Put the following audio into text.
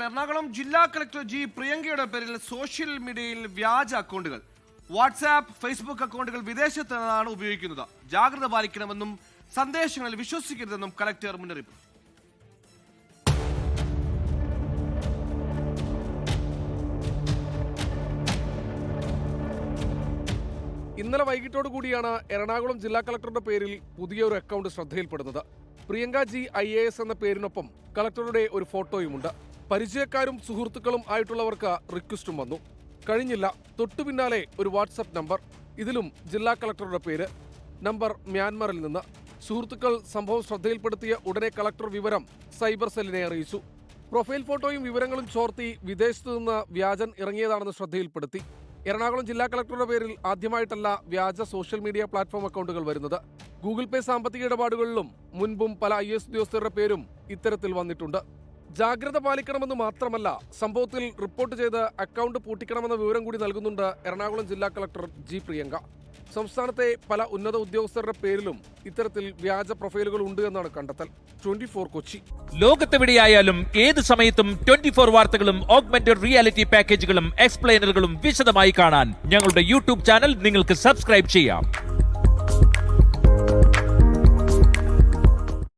എറണാകുളം ജില്ലാ collector G പ്രിയങ്കയുടെ പേരിൽ social മീഡിയയിൽ വ്യാജ അക്കൗണ്ടുകൾ, വാട്സാപ്പ്, ഫേസ്ബുക്ക് അക്കൗണ്ടുകൾ വിദേശത്ത് നിന്നാണ് ഉപയോഗിക്കുന്നത്. ജാഗ്രത പാലിക്കണമെന്നും സന്ദേശങ്ങളിൽ വിശ്വസിക്കരുതെന്നും കളക്ടർ മുന്നറിയിപ്പ്. ഇന്നലെ വൈകിട്ടോടു കൂടിയാണ് എറണാകുളം ജില്ലാ കളക്ടറുടെ പേരിൽ പുതിയൊരു അക്കൗണ്ട് ശ്രദ്ധയിൽപ്പെടുന്നത്. പ്രിയങ്ക ജി IAS എന്ന പേരിനൊപ്പം കളക്ടറുടെ ഒരു ഫോട്ടോയുമുണ്ട്. പരിചയക്കാരും സുഹൃത്തുക്കളും ആയിട്ടുള്ളവർക്ക് റിക്വസ്റ്റും വന്നു. കഴിഞ്ഞില്ല, തൊട്ടു പിന്നാലെ ഒരു വാട്സപ്പ് നമ്പർ, ഇതിലും ജില്ലാ കളക്ടറുടെ പേര്. നമ്പർ മ്യാൻമറിൽ നിന്ന്. സുഹൃത്തുക്കൾ സംഭവം ശ്രദ്ധയിൽപ്പെടുത്തിയ ഉടനെ കളക്ടർ വിവരം സൈബർ സെല്ലിനെ അറിയിച്ചു. പ്രൊഫൈൽ ഫോട്ടോയും വിവരങ്ങളും ചോർത്തി വിദേശത്തു നിന്ന് വ്യാജൻ ഇറങ്ങിയതാണെന്ന് ശ്രദ്ധയിൽപ്പെടുത്തി. എറണാകുളം ജില്ലാ കളക്ടറുടെ പേരിൽ ആദ്യമായിട്ടല്ല വ്യാജ സോഷ്യൽ മീഡിയ പ്ലാറ്റ്ഫോം അക്കൗണ്ടുകൾ വരുന്നത്. ഗൂഗിൾ പേ സാമ്പത്തിക ഇടപാടുകളിലും മുൻപും പല IAS ഉദ്യോഗസ്ഥരുടെ പേരും ഇത്തരത്തിൽ വന്നിട്ടുണ്ട്. ജാഗ്രത പാലിക്കണമെന്ന് മാത്രമല്ല, സംഭവത്തിൽ റിപ്പോർട്ട് ചെയ്ത് അക്കൗണ്ട് പൂട്ടിക്കണമെന്ന വിവരം കൂടി നൽകുന്നുണ്ട് എറണാകുളം ജില്ലാ കളക്ടർ ജി പ്രിയങ്ക. സംസ്ഥാനത്തെ പല ഉന്നത ഉദ്യോഗസ്ഥരുടെ പേരിലും ഇത്തരത്തിൽ വ്യാജ പ്രൊഫൈലുകൾ ഉണ്ട് എന്നാണ് കണ്ടെത്തൽ. 24 കൊച്ചി. ലോകത്തെവിടെയായാലും ഏത് സമയത്തും 24 വാർത്തകളും ഓഗ്മെന്റഡ് റിയാലിറ്റി പാക്കേജുകളും എക്സ്പ്ലെയിനറുകളും വിശദമായി കാണാൻ ഞങ്ങളുടെ YouTube ചാനൽ നിങ്ങൾക്ക് സബ്സ്ക്രൈബ് ചെയ്യാം.